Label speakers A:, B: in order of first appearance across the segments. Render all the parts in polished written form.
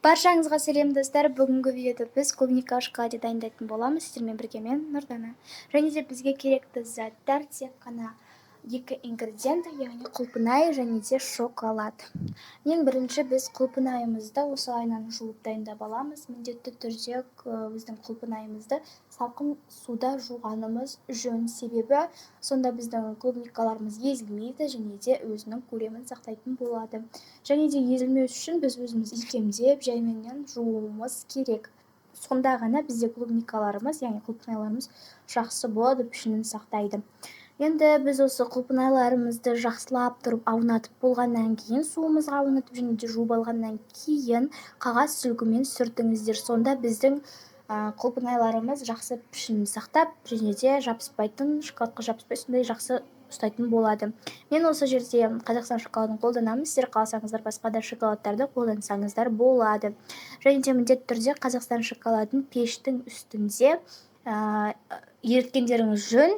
A: Баршаңызға сәлем достар. Бүгінгі видеода біз клубника шоколаде дайындайтын боламыз. Сіздермен бірге мен Нұрдана. Және де бізге керекті заттар тек қана екі ингредиент, яғни құлпынай және де шоколад. Ең бірінші біз құлпынайымызды осылайынан жуып дайындап аламыз. Міндетті түрде біздің құлпынайымызды салқын суда жуғанымыз жөн, себебі сонда біздің клубникаларымыз езілмейді және де өзінің көлемін сақтайтын болады. Және де езілмеу үшін біз өзіміз икемдеп жайменен жууымыз керек. Сонда ғана бізде клубникаларымыз, яғни құлпынайларымыз жақсы болады, пішінін сақтайды. Енді біз осы құлпынайларымызды жақсылап тұрып аунатып болғаннан кейін, суымызға аунатып және де жуып алғаннан кейін қағаз сүлгімен сүртіңіздер. Сонда біздің құлпынайларымыз жақсы пішінін сақтап және де жабыспайтын, шоколадқа жабыспай сондай жақсы ұстайтын болады. Мен осы жерде Қазақстан шоколадын қолданамын. Сіздер қаласаңыздар басқа да шоколадтарды қолдансаңыздар болады. Және де міндетті түрде Қазақстан шоколадын пештің үстінде еріткендеріңіз жөн,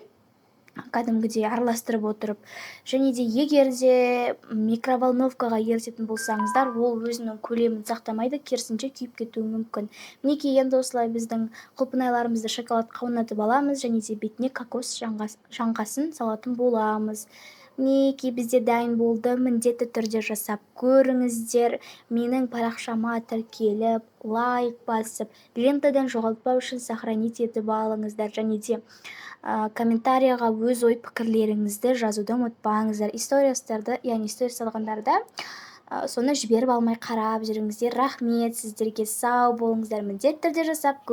A: кәдімгідей араластырып отырып. Және де егер де микроволновкаға ерітетін болсаңыздар, ол өзінің көлемін сақтамайды, керісінше күйіп кетуі мүмкін. Мінекей, енді осылай біздің құлпынайларымызды шоколадқа аунатып аламыз және де бетіне кокос жаңғасын салатын боламыз. Мінекей, бізде дайын болды. Міндетті түрде жасап көріңіздер. Менің парақшама тіркеліп, лайк басып, лентадан жоғалтпау үшін сохранить етіп алыңыздар. Және де комментарияға өз ой пікірлеріңізді жазуды ұмытпаңыздар. Историяларды, яғни сторис салғандарда соны жіберіп алмай қарап жүріңіздер. Рахмет сіздерге, сау болыңыздар. Міндетті түрде жасап